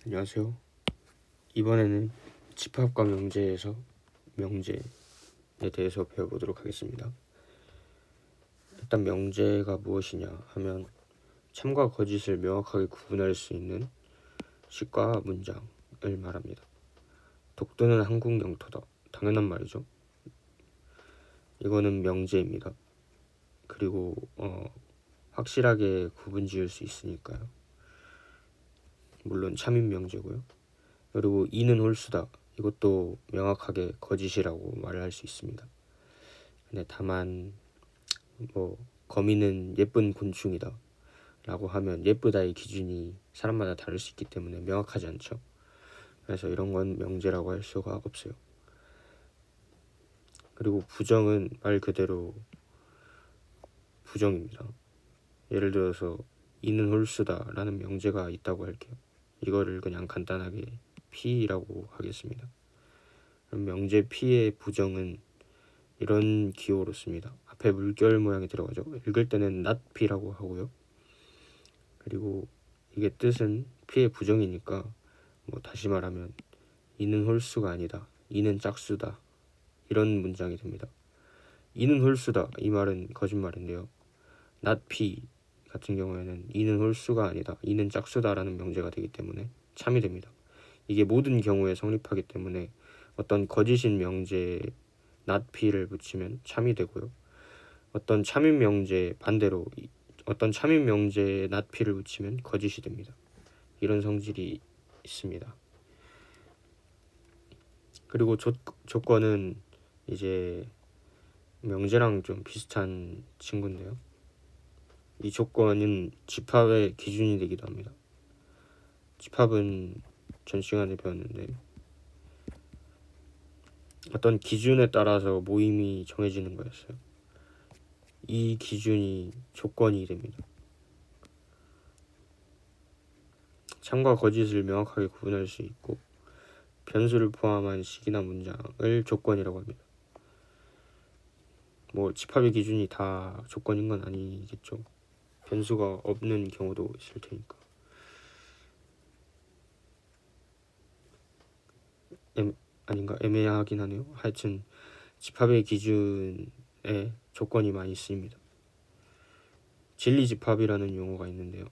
안녕하세요. 이번에는 집합과 명제에서 명제에 대해서 배워보도록 하겠습니다. 일단 명제가 무엇이냐 하면 참과 거짓을 명확하게 구분할 수 있는 식과 문장을 말합니다. 독도는 한국 영토다. 당연한 말이죠. 이거는 명제입니다. 그리고 확실하게 구분 지을 수 있으니까요. 물론 참인 명제고요. 그리고 이는 홀수다. 이것도 명확하게 거짓이라고 말을 할 수 있습니다. 근데 다만 거미는 예쁜 곤충이다 라고 하면 예쁘다의 기준이 사람마다 다를 수 있기 때문에 명확하지 않죠. 그래서 이런 건 명제라고 할 수가 없어요. 그리고 부정은 말 그대로 부정입니다. 예를 들어서 이는 홀수다 라는 명제가 있다고 할게요. 이거를 그냥 간단하게 P라고 하겠습니다. 그럼 명제 P의 부정은 이런 기호로 씁니다. 앞에 물결 모양이 들어가죠. 읽을 때는 not P라고 하고요. 그리고 이게 뜻은 P의 부정이니까 다시 말하면 이는 홀수가 아니다. 이는 짝수다. 이런 문장이 됩니다. 이는 홀수다. 이 말은 거짓말인데요. not P 같은 경우에는 이는 홀수가 아니다. 이는 짝수다라는 명제가 되기 때문에 참이 됩니다. 이게 모든 경우에 성립하기 때문에 어떤 거짓인 명제에 not P를 붙이면 참이 되고요. 어떤 참인 명제 반대로 어떤 참인 명제에 not P를 붙이면 거짓이 됩니다. 이런 성질이 있습니다. 그리고 조건은 이제 명제랑 좀 비슷한 친구인데요. 이 조건은 집합의 기준이 되기도 합니다. 집합은 전 시간에 배웠는데 어떤 기준에 따라서 모임이 정해지는 거였어요. 이 기준이 조건이 됩니다. 참과 거짓을 명확하게 구분할 수 있고 변수를 포함한 식이나 문장을 조건이라고 합니다. 집합의 기준이 다 조건인 건 아니겠죠. 변수가 없는 경우도 있을 테니까. 아닌가? 애매하긴 하네요. 하여튼 집합의 기준에 조건이 많이 쓰입니다. 진리집합이라는 용어가 있는데요.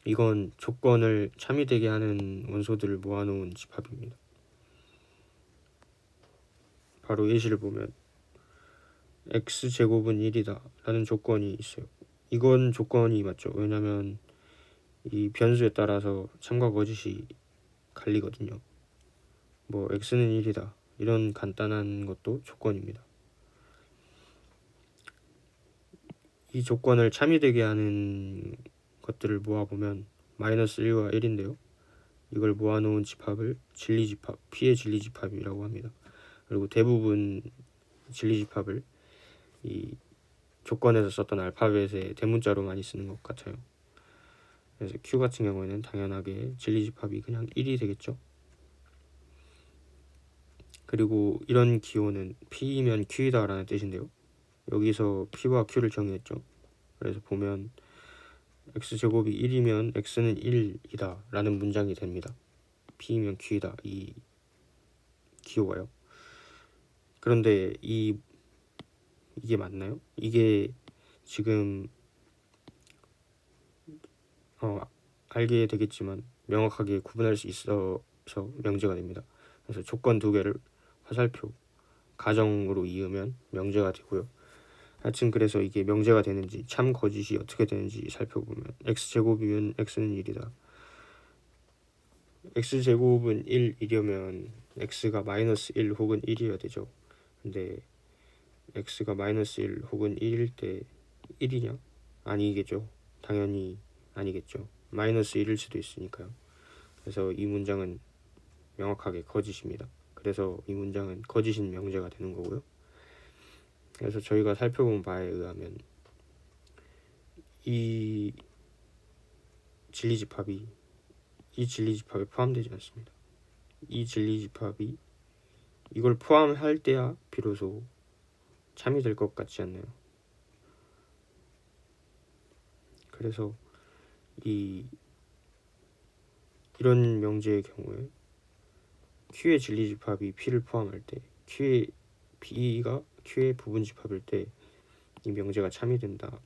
이건 조건을 참이되게 하는 원소들을 모아놓은 집합입니다. 바로 예시를 보면 x제곱은 1이다 라는 조건이 있어요. 이건 조건이 맞죠. 왜냐면 이 변수에 따라서 참과 거짓이 갈리거든요. x는 1이다 이런 간단한 것도 조건입니다. 이 조건을 참이되게 하는 것들을 모아보면 마이너스 1과 1인데요. 이걸 모아놓은 집합을 진리집합, P의 진리집합이라고 합니다. 그리고 대부분 진리집합을 이 조건에서 썼던 알파벳의 대문자로 많이 쓰는 것 같아요. 그래서 Q 같은 경우에는 당연하게 진리집합이 그냥 1이 되겠죠. 그리고 이런 기호는 P이면 Q이다 라는 뜻인데요. 여기서 P와 Q를 정의했죠. 그래서 보면 x제곱이 1이면 x는 1이다 라는 문장이 됩니다. P이면 Q이다 이 기호가요. 그런데 이게 맞나요? 이게 지금 알게 되겠지만 명확하게 구분할 수 있어서 명제가 됩니다. 그래서 조건 두 개를 화살표 가정으로 이으면 명제가 되고요. 하여튼 그래서 이게 명제가 되는지 참 거짓이 어떻게 되는지 살펴보면 x제곱이면 x는 1이다. x제곱은 1이려면 x가 마이너스 1 혹은 1이어야 되죠. 근데 x가 마이너스 1 혹은 1일 때 1이냐? 아니겠죠. 당연히 아니겠죠. 마이너스 1일 수도 있으니까요. 그래서 이 문장은 명확하게 거짓입니다. 그래서 이 문장은 거짓인 명제가 되는 거고요. 그래서 저희가 살펴본 바에 의하면 이 진리집합에 포함되지 않습니다. 이 진리집합이 이걸 포함할 때야 비로소 참이 될 것 같지 않나요? 그래서 이 이런 명제의 경우에 Q의 진리집합이 P를 포함할 때 Q의 B가 Q의 부분집합일 때 이 명제가 참이된다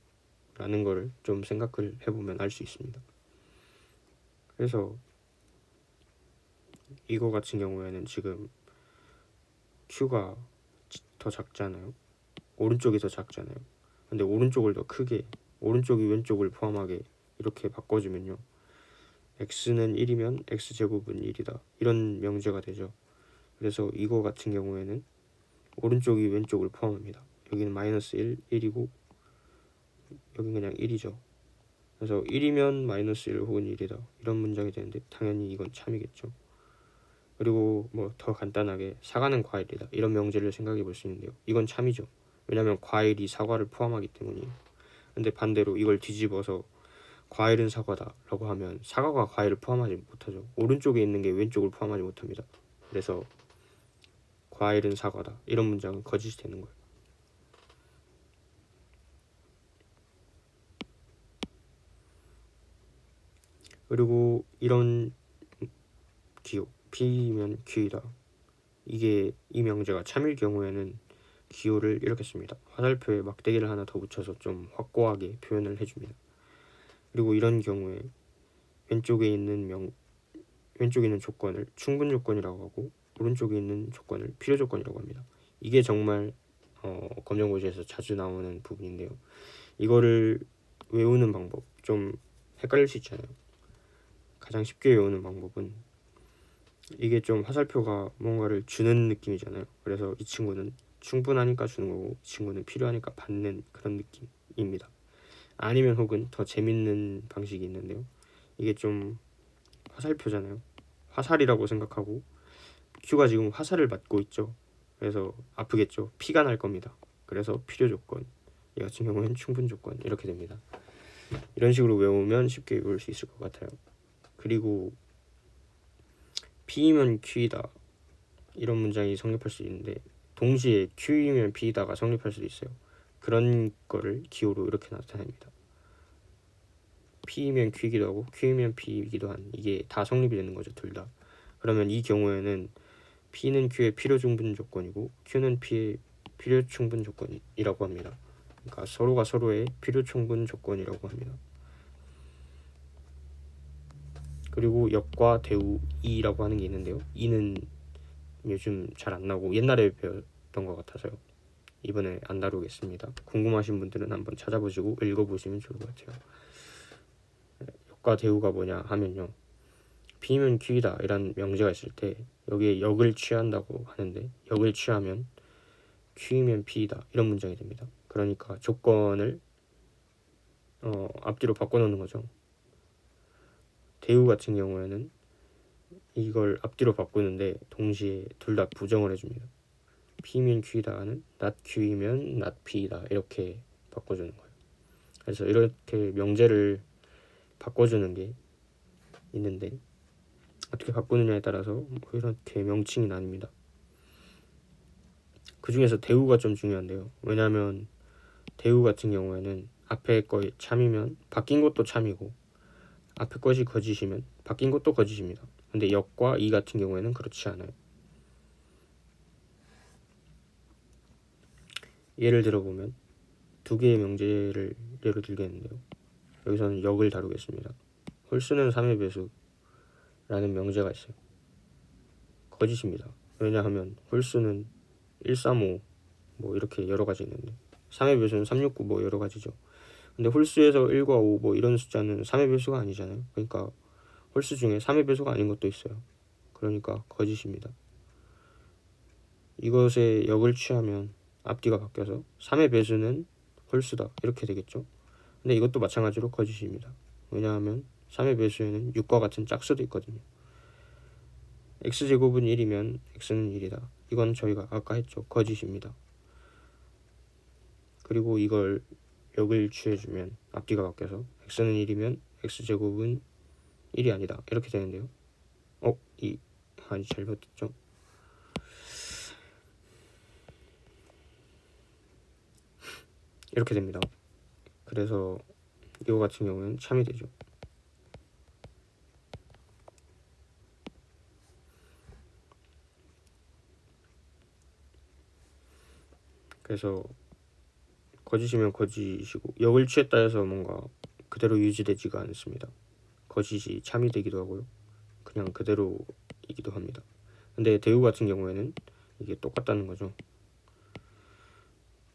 라는 거를 좀 생각을 해보면 알 수 있습니다. 그래서 이거 같은 경우에는 지금 Q가 더 작잖아요. 오른쪽이 더 작잖아요. 근데 오른쪽을 더 크게, 오른쪽이 왼쪽을 포함하게 이렇게 바꿔주면요, x는 1이면 x제곱은 1이다 이런 명제가 되죠. 그래서 이거 같은 경우에는 오른쪽이 왼쪽을 포함합니다. 여기는 마이너스 1, 1이고 여기는 그냥 1이죠. 그래서 1이면 마이너스 1 혹은 1이다 이런 문장이 되는데 당연히 이건 참이겠죠. 그리고 뭐 더 간단하게 사과는 과일이다 이런 명제를 생각해 볼 수 있는데요, 이건 참이죠. 왜냐하면 과일이 사과를 포함하기 때문이에요. 근데 반대로 이걸 뒤집어서 과일은 사과다 라고 하면 사과가 과일을 포함하지 못하죠. 오른쪽에 있는 게 왼쪽을 포함하지 못합니다. 그래서 과일은 사과다 이런 문장은 거짓이 되는 거예요. 그리고 이런 기호 P면 Q이다, 이게 이 명제가 참일 경우에는 기호를 이렇게 씁니다. 화살표에 막대기를 하나 더 붙여서 좀 확고하게 표현을 해줍니다. 그리고 이런 경우에 왼쪽에 있는 조건을 충분 조건이라고 하고 오른쪽에 있는 조건을 필요 조건이라고 합니다. 이게 정말 검정고시에서 자주 나오는 부분인데요. 이거를 외우는 방법 좀 헷갈릴 수 있잖아요. 가장 쉽게 외우는 방법은 이게 좀 화살표가 뭔가를 주는 느낌이잖아요. 그래서 이 친구는 충분하니까 주는 거고 이 친구는 필요하니까 받는 그런 느낌입니다. 아니면 혹은 더 재밌는 방식이 있는데요. 이게 좀 화살표잖아요. 화살이라고 생각하고 Q가 지금 화살을 맞고 있죠. 그래서 아프겠죠. 피가 날 겁니다. 그래서 필요 조건, 이 같은 경우에는 충분 조건 이렇게 됩니다. 이런 식으로 외우면 쉽게 외울 수 있을 것 같아요. 그리고 P이면 Q이다 이런 문장이 성립할 수 있는데 동시에 Q이면 P이다가 성립할 수도 있어요. 그런 거를 기호로 이렇게 나타냅니다. P이면 Q이기도 하고 Q이면 P이기도 한, 이게 다 성립이 되는 거죠, 둘 다. 그러면 이 경우에는 P는 Q의 필요 충분 조건이고 Q는 P의 필요 충분 조건이라고 합니다. 그러니까 서로가 서로의 필요 충분 조건이라고 합니다. 그리고 역과 대우 이라고 하는 게 있는데요. 이는 요즘 잘 안 나오고 옛날에 배웠던 것 같아서요. 이번에 안 다루겠습니다. 궁금하신 분들은 한번 찾아보시고 읽어보시면 좋을 것 같아요. 역과 대우가 뭐냐 하면요, P면 Q이다 이란 명제가 있을 때 여기에 역을 취한다고 하는데 역을 취하면 Q면 P이다 이런 문장이 됩니다. 그러니까 조건을 앞뒤로 바꿔놓는 거죠. 대우 같은 경우에는 이걸 앞뒤로 바꾸는데 동시에 둘 다 부정을 해줍니다. P면 Q이다는 not Q이면 not P이다 이렇게 바꿔주는 거예요. 그래서 이렇게 명제를 바꿔주는 게 있는데 어떻게 바꾸느냐에 따라서 뭐 이렇게 명칭이 나뉩니다. 그 중에서 대우가 좀 중요한데요. 왜냐하면 대우 같은 경우에는 앞에 거에 참이면 바뀐 것도 참이고 앞에 것이 거짓이면 바뀐 것도 거짓입니다. 근데 역과 이 같은 경우에는 그렇지 않아요. 예를 들어보면 두 개의 명제를 예로 들겠는데요. 여기서는 역을 다루겠습니다. 홀수는 3의 배수라는 명제가 있어요. 거짓입니다. 왜냐하면 홀수는 135 뭐 이렇게 여러 가지 있는데 3의 배수는 369 뭐 여러 가지죠. 근데 홀수에서 1과 5 뭐 이런 숫자는 3의 배수가 아니잖아요. 그러니까 홀수 중에 3의 배수가 아닌 것도 있어요. 그러니까 거짓입니다. 이것에 역을 취하면 앞뒤가 바뀌어서 3의 배수는 홀수다 이렇게 되겠죠. 근데 이것도 마찬가지로 거짓입니다. 왜냐하면 3의 배수에는 6과 같은 짝수도 있거든요. x제곱은 1이면 x는 1이다. 이건 저희가 아까 했죠. 거짓입니다. 그리고 이걸 역을 취해주면 앞뒤가 바뀌어서 x는 1이면 x제곱은 1이 아니다 이렇게 되는데요. 잘못됐죠. 이렇게 됩니다. 그래서 이거 같은 경우는 참이 되죠. 그래서 거짓이면 거짓이고 역을 취했다 해서 뭔가 그대로 유지되지가 않습니다. 거짓이 참이 되기도 하고요. 그냥 그대로이기도 합니다. 근데 대우 같은 경우에는 이게 똑같다는 거죠.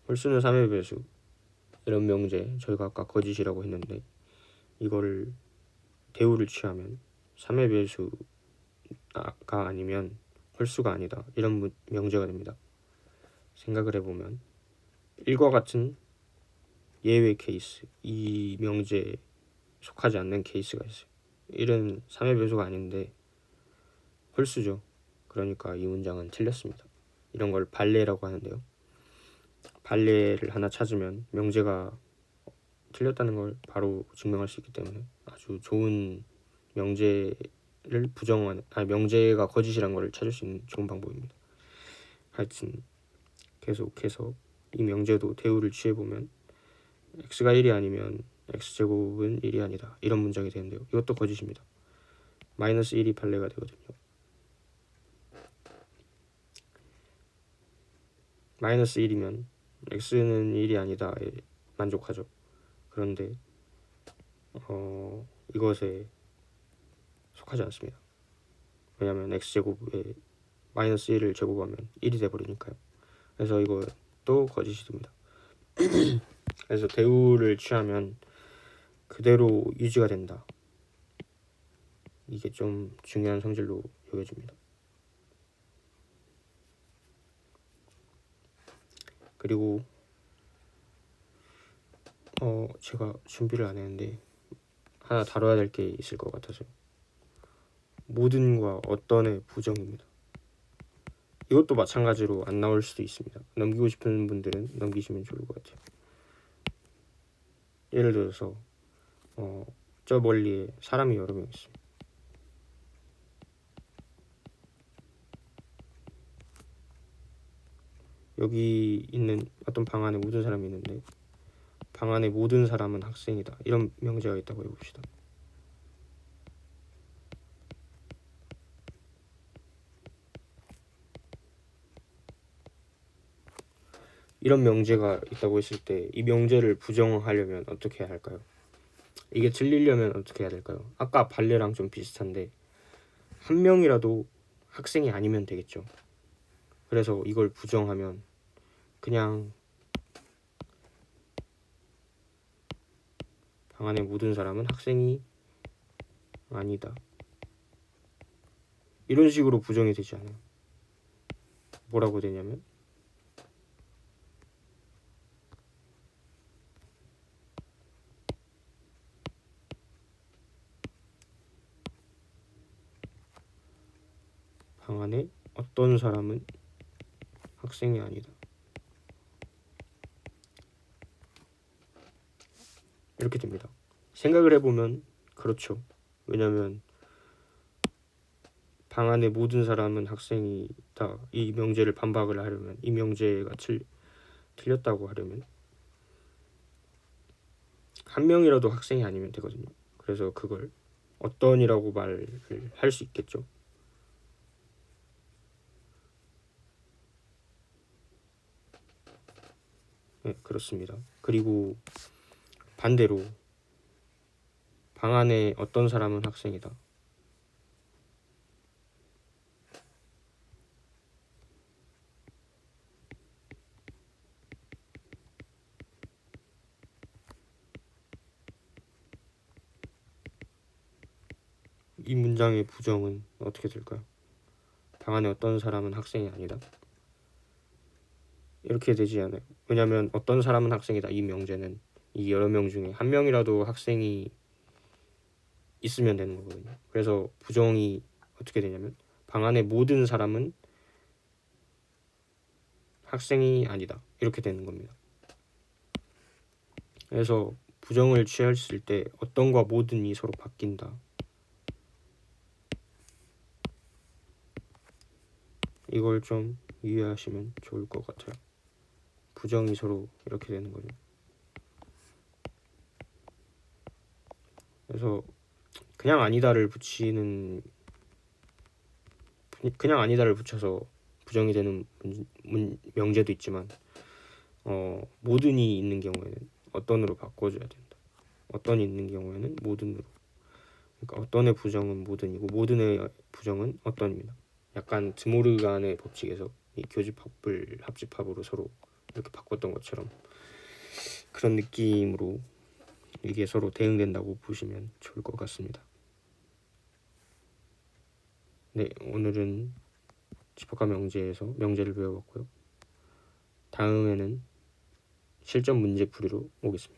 홀수는 3의 배수. 이런 명제, 저희가 아까 거짓이라고 했는데 이거를 대우를 취하면 3의 배수가 아니면 홀수가 아니다. 이런 명제가 됩니다. 생각을 해보면 1과 같은 예외 케이스, 이 명제에 속하지 않는 케이스가 있어요. 1은 3의 배수가 아닌데 홀수죠. 그러니까 이 문장은 틀렸습니다. 이런 걸 발레라고 하는데요. 발레를 하나 찾으면 명제가 틀렸다는 걸 바로 증명할 수 있기 때문에 아주 좋은 명제를 명제가 거짓이란 걸 찾을 수 있는 좋은 방법입니다. 하여튼 계속해서 이 명제도 대우를 취해보면 x가 1이 아니면 x제곱은 1이 아니다. 이런 문장이 되는데요. 이것도 거짓입니다. 마이너스 1이 발레가 되거든요. 마이너스 1이면 x는 1이 아니다에 만족하죠. 그런데 이것에 속하지 않습니다. 왜냐하면 x제곱에 마이너스 1을 제곱하면 1이 돼버리니까요. 그래서 이것도 거짓이 됩니다. 그래서 대우를 취하면 그대로 유지가 된다. 이게 좀 중요한 성질로 여겨집니다. 그리고 제가 준비를 안 했는데 하나 다뤄야 될 게 있을 것 같아서요. 모든과 어떤의 부정입니다. 이것도 마찬가지로 안 나올 수도 있습니다. 넘기고 싶은 분들은 넘기시면 좋을 것 같아요. 예를 들어서 저 멀리에 사람이 여러 명 있어요. 여기 있는 어떤 방 안에 모든 사람이 있는데 방 안에 모든 사람은 학생이다. 이런 명제가 있다고 해봅시다. 이런 명제가 있다고 했을 때 이 명제를 부정하려면 어떻게 해야 할까요? 이게 틀리려면 어떻게 해야 될까요? 아까 발레랑 좀 비슷한데 한 명이라도 학생이 아니면 되겠죠. 그래서 이걸 부정하면 그냥 방 안에 모든 사람은 학생이 아니다. 이런 식으로 부정이 되지 않아요. 뭐라고 되냐면 방 안에 어떤 사람은 학생이 아니다. 이렇게 됩니다. 생각을 해보면 그렇죠. 왜냐면 방 안에 모든 사람은 학생이다. 이 명제를 반박을 하려면 이 명제가 틀렸다고 하려면 한 명이라도 학생이 아니면 되거든요. 그래서 그걸 어떤이라고 말을 할 수 있겠죠. 네, 그렇습니다. 그리고 반대로 방 안에 어떤 사람은 학생이다. 이 문장의 부정은 어떻게 될까요? 방 안에 어떤 사람은 학생이 아니다. 이렇게 되지 않아요. 왜냐하면 어떤 사람은 학생이다. 이 명제는 이 여러 명 중에 한 명이라도 학생이 있으면 되는 거거든요. 그래서 부정이 어떻게 되냐면 방 안에 모든 사람은 학생이 아니다. 이렇게 되는 겁니다. 그래서 부정을 취했을 때 어떤과 모든이 서로 바뀐다. 이걸 좀 이해하시면 좋을 것 같아요. 부정이 서로 이렇게 되는 거죠. 그래서 그냥 아니다를 붙여서 부정이 되는 명제도 있지만 모든이 있는 경우에는 어떤으로 바꿔줘야 된다. 어떤이 있는 경우에는 모든으로. 그러니까 어떤의 부정은 모든이고 모든의 부정은 어떤입니다. 약간 드모르간의 법칙에서 이 교집합을 합집합으로 서로 이렇게 바꿨던 것처럼 그런 느낌으로 이게 서로 대응된다고 보시면 좋을 것 같습니다. 네, 오늘은 집합과 명제에서 명제를 배워봤고요. 다음에는 실전 문제 풀이로 오겠습니다.